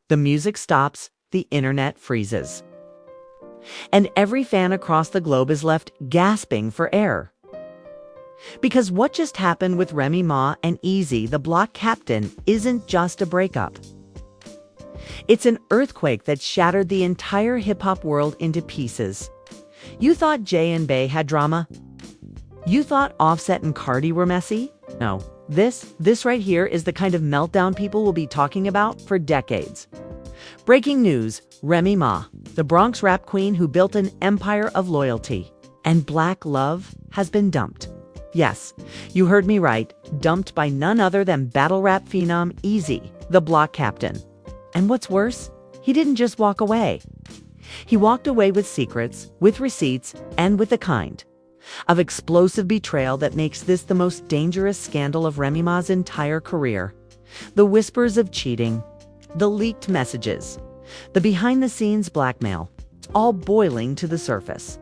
The music stops, the internet freezes. And every fan across the globe is left gasping for air. Because what just happened with Remy Ma and Eazy The Block Captain isn't just a breakup. It's an earthquake that shattered the entire hip-hop world into pieces. You thought Jay and Bey had drama? You thought Offset and Cardi were messy? No. This right here is the kind of meltdown people will be talking about for decades. Breaking news, Remy Ma, the Bronx rap queen who built an empire of loyalty and black love, has been dumped. Yes, you heard me right, dumped by none other than battle rap phenom Eazy, the Block Captain. And what's worse, he didn't just walk away. He walked away with secrets, with receipts, and with the kind of explosive betrayal that makes this the most dangerous scandal of Remy Ma's entire career. The whispers of cheating, the leaked messages, the behind-the-scenes blackmail, it's all boiling to the surface.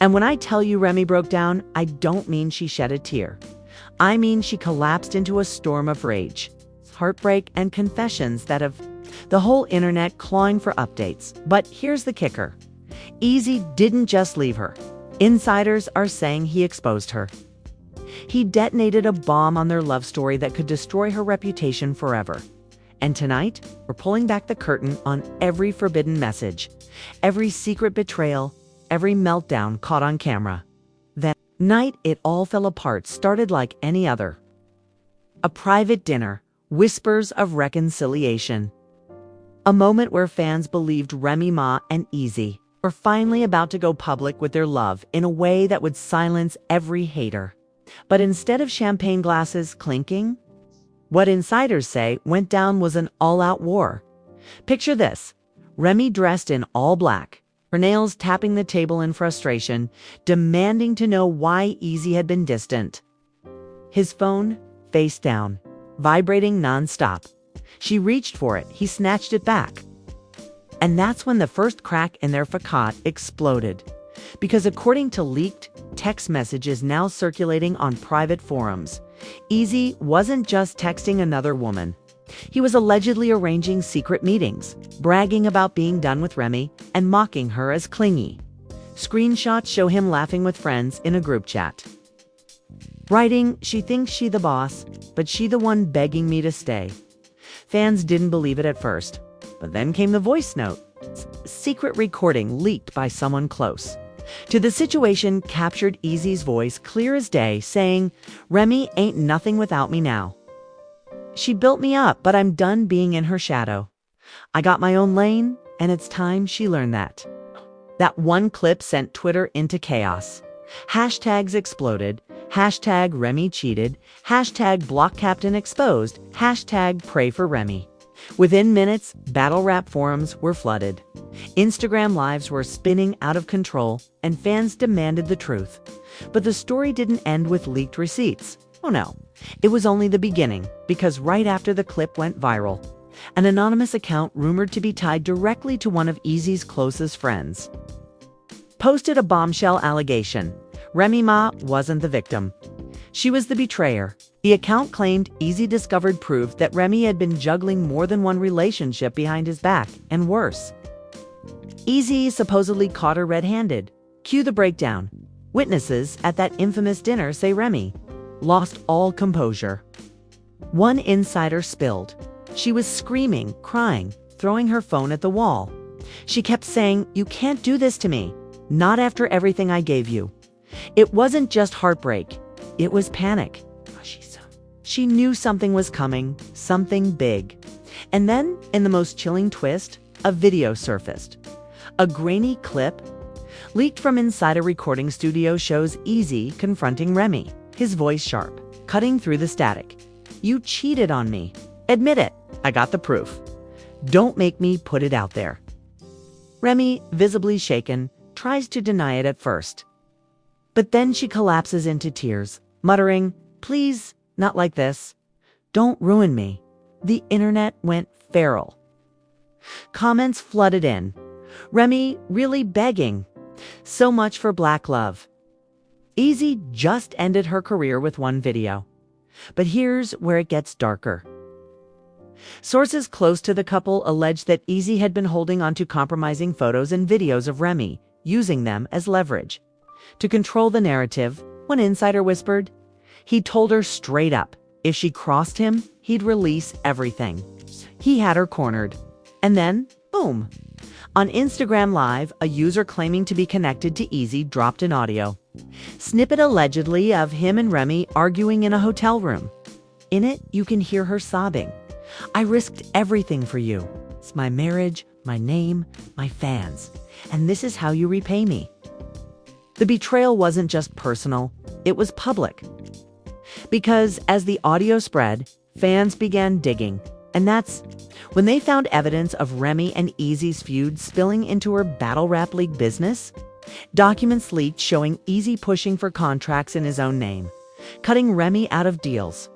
And when I tell you Remy broke down, I don't mean she shed a tear. I mean she collapsed into a storm of rage, heartbreak, and confessions that have the whole internet clawing for updates. But here's the kicker. Eazy didn't just leave her. Insiders are saying he exposed her. He detonated a bomb on their love story that could destroy her reputation forever. And tonight, we're pulling back the curtain on every forbidden message, every secret betrayal, every meltdown caught on camera. That night, it all fell apart, started like any other. A private dinner, whispers of reconciliation. A moment where fans believed Remy Ma and Eazy were finally about to go public with their love in a way that would silence every hater. But instead of champagne glasses clinking, what insiders say went down was an all-out war. Picture this: Remy dressed in all black, her nails tapping the table in frustration, demanding to know why Eazy had been distant. His phone, face down, vibrating nonstop. She reached for it, he snatched it back. And that's when the first crack in their facade exploded. Because according to leaked text messages now circulating on private forums, Eazy wasn't just texting another woman. He was allegedly arranging secret meetings, bragging about being done with Remy, and mocking her as clingy. Screenshots show him laughing with friends in a group chat. Writing, "She thinks she the boss, but she the one begging me to stay." Fans didn't believe it at first, but then came the voice note. Secret recording leaked by someone close to the situation captured Eazy's voice clear as day, saying, "Remy ain't nothing without me now. She built me up, but I'm done being in her shadow. I got my own lane, and it's time she learned that." That one clip sent Twitter into chaos. Hashtags exploded. Hashtag Remy cheated. Hashtag Block Captain exposed. Hashtag pray for Remy. Within minutes, battle rap forums were flooded. Instagram lives were spinning out of control, and fans demanded the truth. But the story didn't end with leaked receipts. Oh no, it was only the beginning, because right after the clip went viral, an anonymous account rumored to be tied directly to one of Eazy's closest friends posted a bombshell allegation. Remy Ma wasn't the victim. She was the betrayer. The account claimed Eazy discovered proof that Remy had been juggling more than one relationship behind his back, and worse. Eazy supposedly caught her red-handed. Cue the breakdown. Witnesses at that infamous dinner say Remy lost all composure. One insider spilled. She was screaming, crying, throwing her phone at the wall. She kept saying, "You can't do this to me. Not after everything I gave you." It wasn't just heartbreak. It was panic. She knew something was coming, something big. And then, in the most chilling twist, a video surfaced. A grainy clip leaked from inside a recording studio shows Eazy confronting Remy, his voice sharp, cutting through the static. "You cheated on me. Admit it. I got the proof. Don't make me put it out there." Remy, visibly shaken, tries to deny it at first. But then she collapses into tears, muttering, "Please, not like this. Don't ruin me." The internet went feral. Comments flooded in. Remy really begging. So much for black love. Eazy just ended her career with one video. But here's where it gets darker. Sources close to the couple alleged that Eazy had been holding onto compromising photos and videos of Remy, using them as leverage. To control the narrative, one insider whispered, he told her straight up, if she crossed him, he'd release everything. He had her cornered. And then, boom. On Instagram Live, a user claiming to be connected to Eazy dropped an audio snippet allegedly of him and Remy arguing in a hotel room. In it, you can hear her sobbing. I risked everything for you. It's my marriage, my name, my fans. And this is how you repay me. The betrayal wasn't just personal, it was public. Because as the audio spread, fans began digging. And that's when they found evidence of Remy and Eazy's feud spilling into her battle rap league business. Documents leaked showing Eazy pushing for contracts in his own name, cutting Remy out of deals.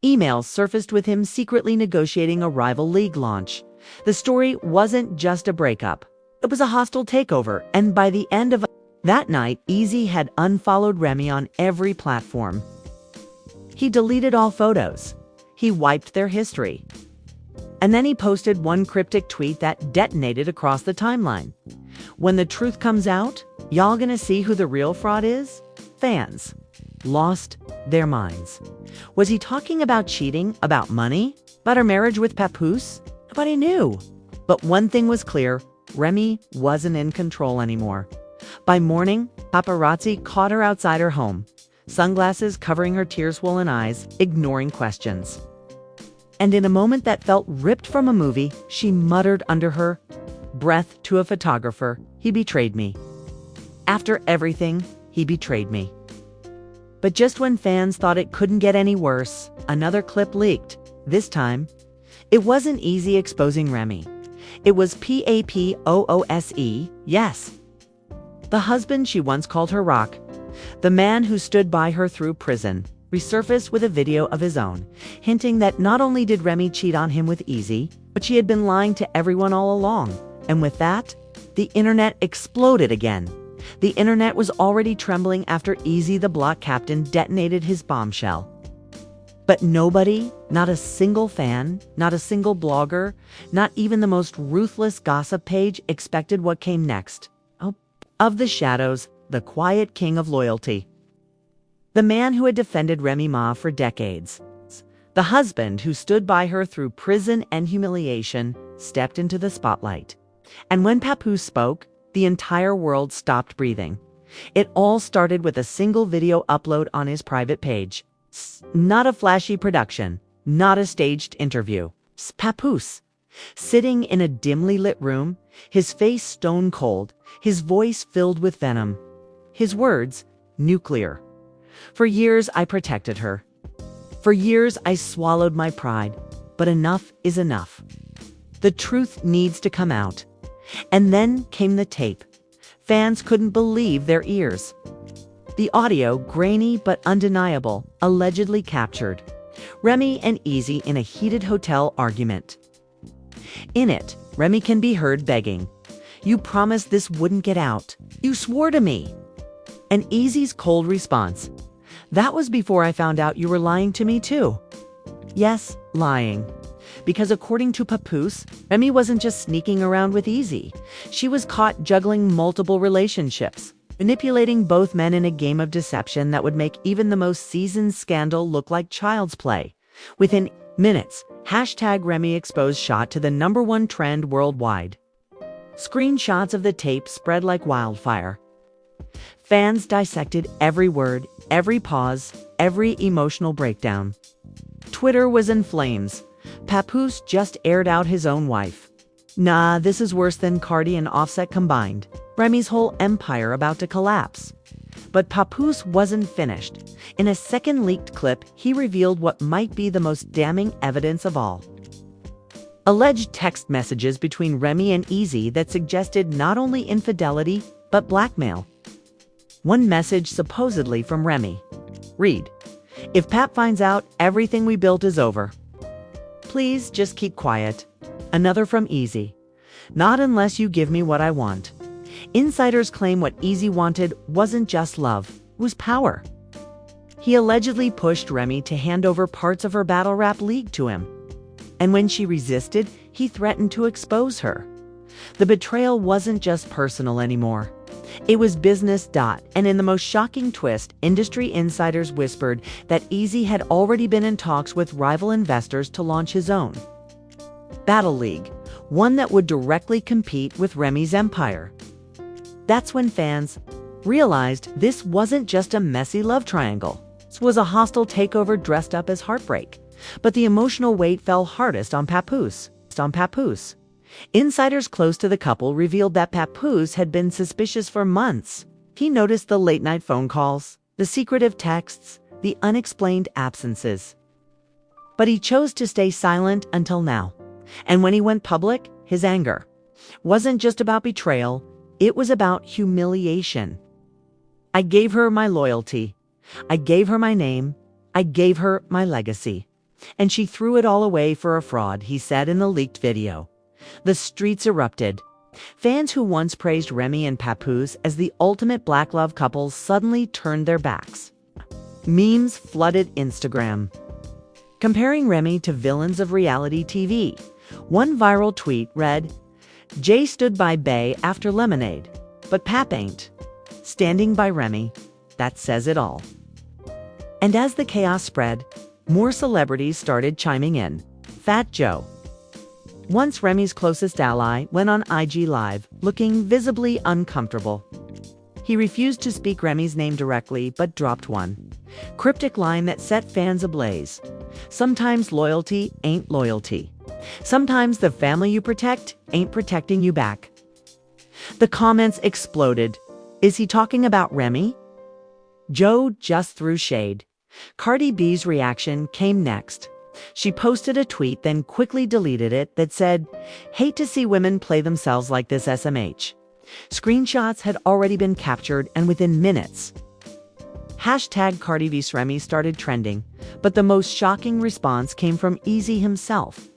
Emails surfaced with him secretly negotiating a rival league launch. The story wasn't just a breakup. It was a hostile takeover, and by the end of that night, Eazy had unfollowed Remy on every platform. He deleted all photos. He wiped their history. And then he posted one cryptic tweet that detonated across the timeline. When the truth comes out, y'all gonna see who the real fraud is? Fans lost their minds. Was he talking about cheating, about money, about her marriage with Papoose? Nobody knew. But one thing was clear, Remy wasn't in control anymore. By morning, paparazzi caught her outside her home, sunglasses covering her tear-swollen eyes, ignoring questions. And in a moment that felt ripped from a movie, she muttered under her breath to a photographer, he betrayed me. After everything, he betrayed me. But just when fans thought it couldn't get any worse, another clip leaked. This time, it wasn't Eazy exposing Remy. It was Papoose, yes. The husband she once called her rock, the man who stood by her through prison, resurfaced with a video of his own, hinting that not only did Remy cheat on him with Eazy, but she had been lying to everyone all along. And with that, the internet exploded again. The internet was already trembling after Eazy The Block Captain detonated his bombshell. But nobody, not a single fan, not a single blogger, not even the most ruthless gossip page expected what came next. Oh, of the shadows, the quiet king of loyalty. The man who had defended Remy Ma for decades. The husband who stood by her through prison and humiliation stepped into the spotlight. And when Papoose spoke, the entire world stopped breathing. It all started with a single video upload on his private page. Not a flashy production, not a staged interview. Papoose, sitting in a dimly lit room, his face stone cold, his voice filled with venom. His words, nuclear. For years, I protected her. For years, I swallowed my pride. But enough is enough. The truth needs to come out. And then came the tape. Fans couldn't believe their ears. The audio, grainy but undeniable, allegedly captured Remy and Eazy in a heated hotel argument. In it, Remy can be heard begging, "You promised this wouldn't get out. You swore to me." And Eazy's cold response, "That was before I found out you were lying to me too." Yes, lying. Because according to Papoose, Remy wasn't just sneaking around with Eazy. She was caught juggling multiple relationships, manipulating both men in a game of deception that would make even the most seasoned scandal look like child's play. Within minutes, #Remy Exposed shot to the #1 trend worldwide. Screenshots of the tape spread like wildfire. Fans dissected every word, every pause, every emotional breakdown. Twitter was in flames. Papoose just aired out his own wife. Nah, this is worse than Cardi and Offset combined. Remy's whole empire about to collapse. But Papoose wasn't finished. In a second leaked clip, he revealed what might be the most damning evidence of all. Alleged text messages between Remy and Eazy that suggested not only infidelity, but blackmail. One message supposedly from Remy. Read, "If Pap finds out, everything we built is over. Please just keep quiet." Another from Eazy. "Not unless you give me what I want." Insiders claim what Eazy wanted wasn't just love, it was power. He allegedly pushed Remy to hand over parts of her battle rap league to him. And when she resisted, he threatened to expose her. The betrayal wasn't just personal anymore. It was business. And in the most shocking twist, industry insiders whispered that Eazy had already been in talks with rival investors to launch his own Battle League, one that would directly compete with Remy's empire. That's when fans realized this wasn't just a messy love triangle. This was a hostile takeover dressed up as heartbreak. But the emotional weight fell hardest on Papoose. Insiders close to the couple revealed that Papoose had been suspicious for months. He noticed the late-night phone calls, the secretive texts, the unexplained absences. But he chose to stay silent until now. And when he went public, his anger wasn't just about betrayal, it was about humiliation. I gave her my loyalty. I gave her my name. I gave her my legacy. And she threw it all away for a fraud, he said in the leaked video. The streets erupted. Fans who once praised Remy and Papoose as the ultimate black love couple suddenly turned their backs. Memes flooded Instagram, comparing Remy to villains of reality TV. One viral tweet read, "Jay stood by Bay after Lemonade, but Pap ain't standing by Remy. That says it all." And as the chaos spread, more celebrities started chiming in. Fat Joe, once Remy's closest ally, went on IG Live, looking visibly uncomfortable. He refused to speak Remy's name directly, but dropped one cryptic line that set fans ablaze. Sometimes loyalty ain't loyalty. Sometimes the family you protect ain't protecting you back. The comments exploded. Is he talking about Remy? Joe just threw shade. Cardi B's reaction came next. She posted a tweet, then quickly deleted it, that said, "Hate to see women play themselves like this SMH." Screenshots had already been captured, and within minutes, #Cardi vs Remy started trending. But the most shocking response came from Eazy himself.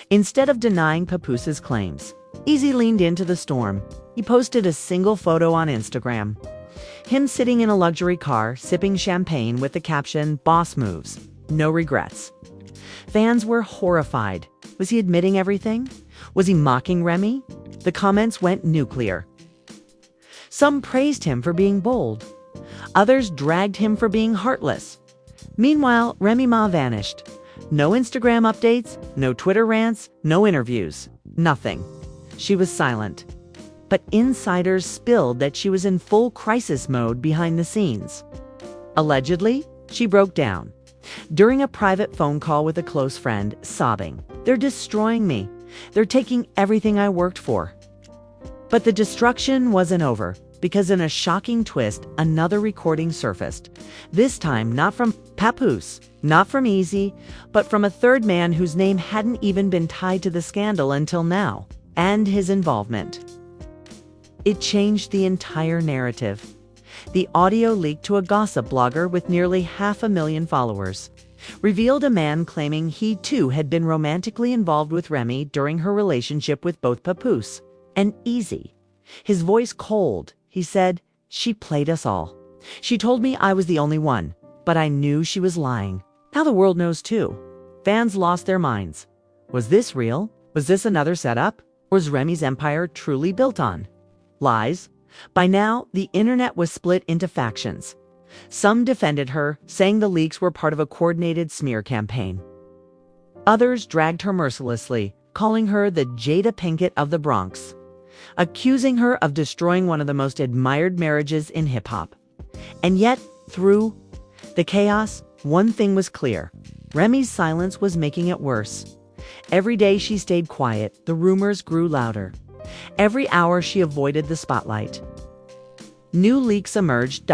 Instead of denying Papoose's claims, Eazy leaned into the storm. He posted a single photo on Instagram. Him sitting in a luxury car, sipping champagne with the caption, "Boss moves, no regrets." Fans were horrified. Was he admitting everything? Was he mocking Remy? The comments went nuclear. Some praised him for being bold. Others dragged him for being heartless. Meanwhile, Remy Ma vanished. No Instagram updates, no Twitter rants, no interviews. Nothing. She was silent. But insiders spilled that she was in full crisis mode behind the scenes. Allegedly, she broke down during a private phone call with a close friend, sobbing, "They're destroying me. They're taking everything I worked for." But the destruction wasn't over, because in a shocking twist, another recording surfaced. This time, not from Papoose, not from Eazy, but from a third man whose name hadn't even been tied to the scandal until now, and his involvement. It changed the entire narrative. The audio leaked to a gossip blogger with nearly 500,000 followers. Revealed a man claiming he too had been romantically involved with Remy during her relationship with both Papoose and Eazy. His voice cold, he said, "She played us all. She told me I was the only one, but I knew she was lying." Now the world knows too. Fans lost their minds. Was this real? Was this another setup? Or was Remy's empire truly built on lies? By now, the internet was split into factions. Some defended her, saying the leaks were part of a coordinated smear campaign. Others dragged her mercilessly, calling her the Jada Pinkett of the Bronx, accusing her of destroying one of the most admired marriages in hip-hop. And yet, through the chaos, one thing was clear. Remy's silence was making it worse. Every day she stayed quiet, the rumors grew louder. Every hour she avoided the spotlight, new leaks emerged.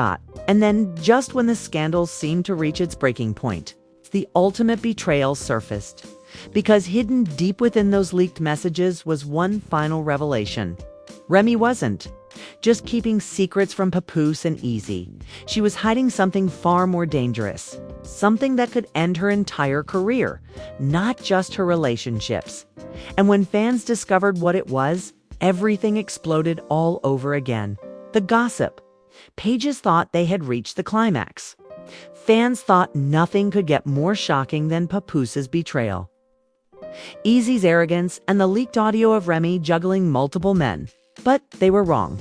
And then, just when the scandal seemed to reach its breaking point, the ultimate betrayal surfaced. Because hidden deep within those leaked messages was one final revelation. Remy wasn't just keeping secrets from Papoose and Eazy. She was hiding something far more dangerous. Something that could end her entire career, not just her relationships. And when fans discovered what it was, everything exploded all over again. The gossip. Pages thought they had reached the climax. Fans thought nothing could get more shocking than Papoose's betrayal. Eazy's arrogance, and the leaked audio of Remy juggling multiple men. But they were wrong.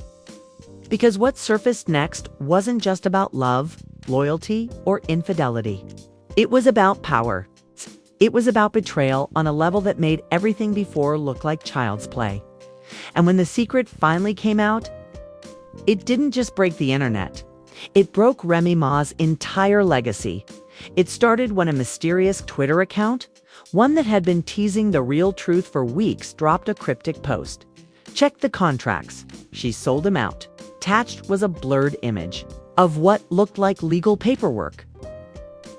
Because what surfaced next wasn't just about love, loyalty, or infidelity. It was about power. It was about betrayal on a level that made everything before look like child's play. And when the secret finally came out, it didn't just break the internet. It broke Remy Ma's entire legacy. It started when a mysterious Twitter account, one that had been teasing the real truth for weeks, dropped a cryptic post. Check the contracts. She sold him out. Attached was a blurred image of what looked like legal paperwork.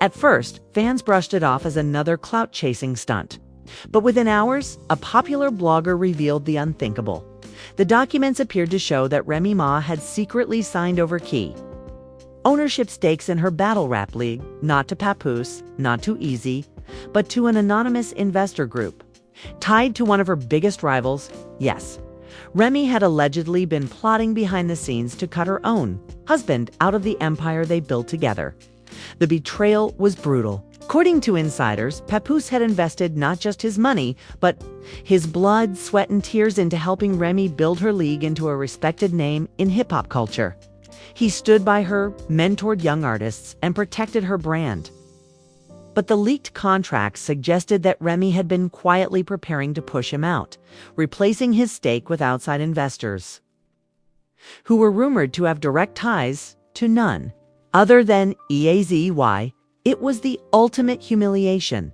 At first, fans brushed it off as another clout-chasing stunt. But within hours, a popular blogger revealed the unthinkable. The documents appeared to show that Remy Ma had secretly signed over key ownership stakes in her battle rap league, not to Papoose, not to Eazy, but to an anonymous investor group. Tied to one of her biggest rivals, yes, Remy had allegedly been plotting behind the scenes to cut her own husband out of the empire they built together. The betrayal was brutal. According to insiders, Papoose had invested not just his money, but his blood, sweat, and tears into helping Remy build her league into a respected name in hip-hop culture. He stood by her, mentored young artists, and protected her brand. But the leaked contracts suggested that Remy had been quietly preparing to push him out, replacing his stake with outside investors, who were rumored to have direct ties to none other than Eazy. It was the ultimate humiliation.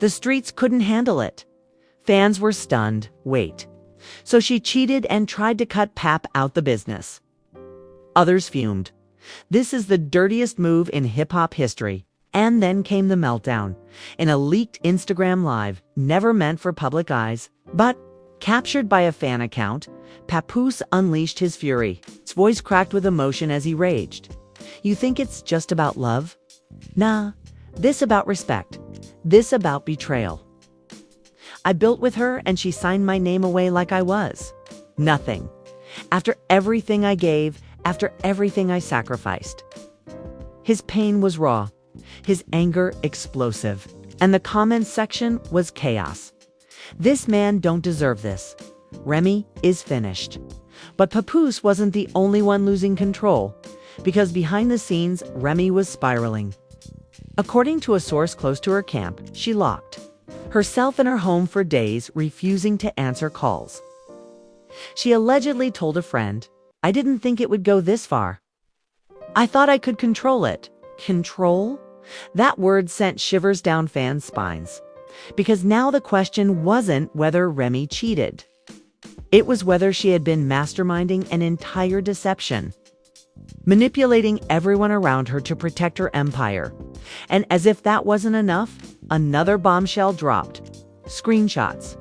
The streets couldn't handle it. Fans were stunned. Wait. So she cheated and tried to cut Pap out the business. Others fumed. This is the dirtiest move in hip-hop history. And then came the meltdown. In a leaked Instagram live, never meant for public eyes, but captured by a fan account, Papoose unleashed his fury. His voice cracked with emotion as he raged. You think it's just about love? Nah, this about respect. This about betrayal. I built with her and she signed my name away like I was nothing. After everything I gave, after everything I sacrificed. His pain was raw, his anger explosive, and the comments section was chaos. This man don't deserve this. Remy is finished. But Papoose wasn't the only one losing control, because behind the scenes, Remy was spiraling. According to a source close to her camp, she locked herself in her home for days, refusing to answer calls. She allegedly told a friend, "I didn't think it would go this far. I thought I could control it." Control? That word sent shivers down fans' spines. Because now the question wasn't whether Remy cheated. It was whether she had been masterminding an entire deception, manipulating everyone around her to protect her empire. And as if that wasn't enough, another bombshell dropped. Screenshots,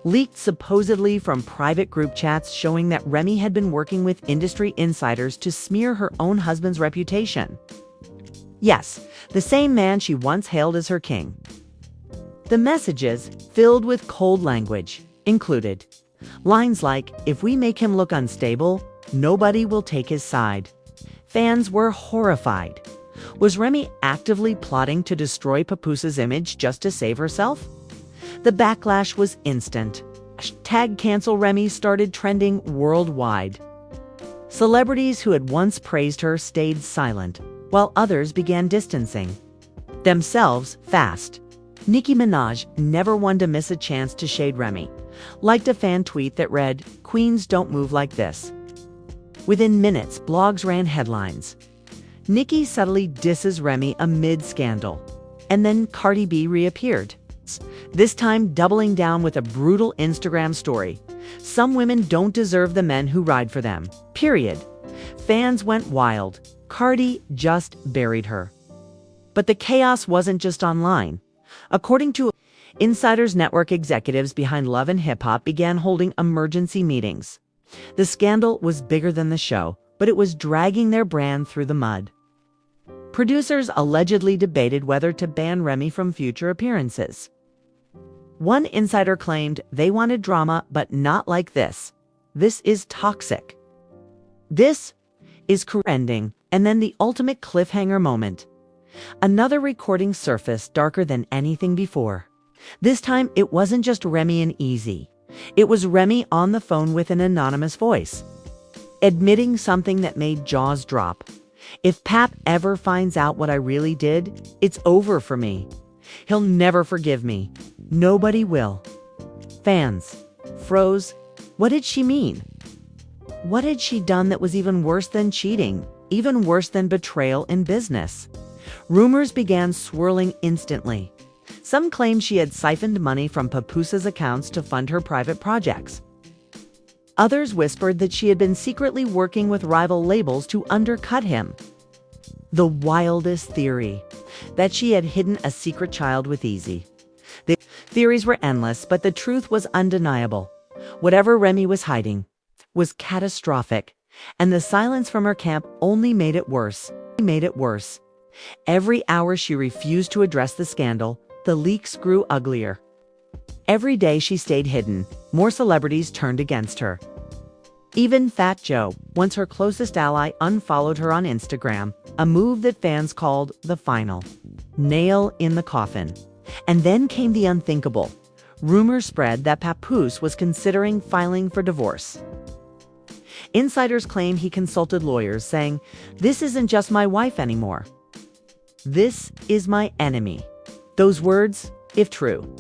leaked supposedly from private group chats, showing that Remy had been working with industry insiders to smear her own husband's reputation. Yes, the same man she once hailed as her king. The messages, filled with cold language, included lines like, "If we make him look unstable, nobody will take his side." Fans were horrified. Was Remy actively plotting to destroy Papoose's image just to save herself? The backlash was instant. #CancelRemy started trending worldwide. Celebrities who had once praised her stayed silent, while others began distancing themselves fast. Nicki Minaj, never one to miss a chance to shade Remy, liked a fan tweet that read, "Queens don't move like this." Within minutes, blogs ran headlines. Nicki subtly disses Remy amid scandal. And then Cardi B reappeared. This time doubling down with a brutal Instagram story. "Some women don't deserve the men who ride for them. Period." Fans went wild. Cardi just buried her. But the chaos wasn't just online. According to insiders, network executives behind Love and Hip Hop began holding emergency meetings. The scandal was bigger than the show, but it was dragging their brand through the mud. Producers allegedly debated whether to ban Remy from future appearances. One insider claimed they wanted drama, but not like this. This is toxic. This is ending, and then the ultimate cliffhanger moment. Another recording surfaced, darker than anything before. This time, it wasn't just Remy and Eazy. It was Remy on the phone with an anonymous voice, admitting something that made jaws drop. If Pap ever finds out what I really did, it's over for me. He'll never forgive me. Nobody will. Fans froze. What did she mean? What had she done that was even worse than cheating, even worse than betrayal in business? Rumors began swirling instantly. Some claimed she had siphoned money from Papooses' accounts to fund her private projects. Others whispered that she had been secretly working with rival labels to undercut him. The wildest theory, that she had hidden a secret child with Eazy. The theories were endless, but the truth was undeniable. Whatever Remy was hiding was catastrophic, and the silence from her camp only made it worse. Every hour she refused to address the scandal, the leaks grew uglier. Every day she stayed hidden, more celebrities turned against her. Even Fat Joe, once her closest ally, unfollowed her on Instagram, a move that fans called the final nail in the coffin. And then came the unthinkable. Rumors spread that Papoose was considering filing for divorce. Insiders claim he consulted lawyers, saying, "This isn't just my wife anymore. This is my enemy." Those words, if true,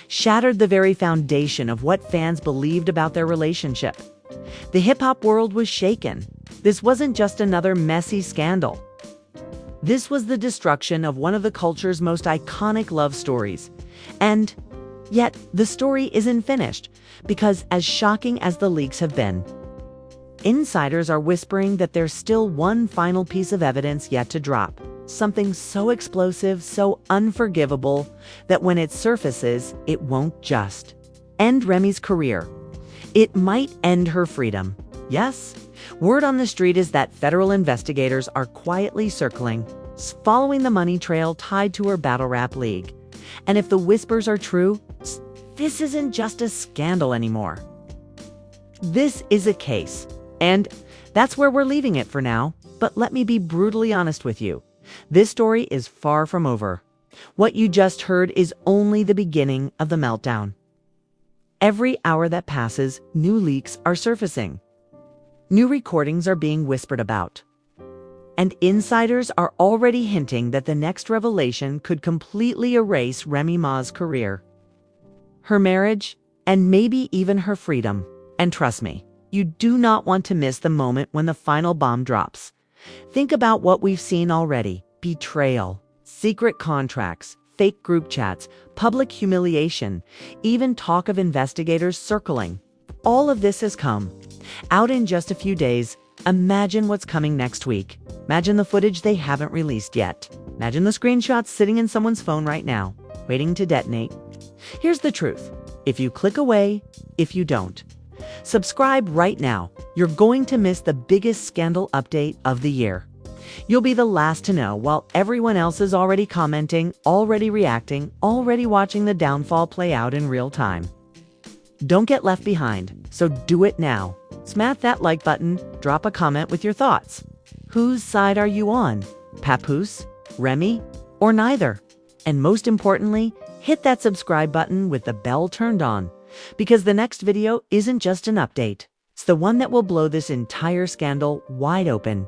shattered the very foundation of what fans believed about their relationship. The hip-hop world was shaken. This wasn't just another messy scandal. This was the destruction of one of the culture's most iconic love stories. And yet, the story isn't finished, because as shocking as the leaks have been, insiders are whispering that there's still one final piece of evidence yet to drop. Something so explosive, so unforgivable, that when it surfaces, it won't just end Remy's career. It might end her freedom. Yes, word on the street is that federal investigators are quietly circling, following the money trail tied to her battle rap league. And if the whispers are true, this isn't just a scandal anymore. This is a case. And that's where we're leaving it for now. But let me be brutally honest with you. This story is far from over. What you just heard is only the beginning of the meltdown. Every hour that passes, new leaks are surfacing. New recordings are being whispered about. And insiders are already hinting that the next revelation could completely erase Remy Ma's career, her marriage, and maybe even her freedom. And trust me, you do not want to miss the moment when the final bomb drops. Think about what we've seen already: betrayal, secret contracts, fake group chats, public humiliation, even talk of investigators circling. All of this has come out in just a few days. Imagine what's coming next week. Imagine the footage they haven't released yet. Imagine the screenshots sitting in someone's phone right now, waiting to detonate. Here's the truth. If you click away, if you don't, subscribe right now. You're going to miss the biggest scandal update of the year. You'll be the last to know, while everyone else is already commenting, already reacting, already watching the downfall play out in real time. Don't get left behind, so do it now. Smash that like button, drop a comment with your thoughts. Whose side are you on? Papoose, Remy, or neither? And most importantly, hit that subscribe button with the bell turned on, because the next video isn't just an update. It's the one that will blow this entire scandal wide open.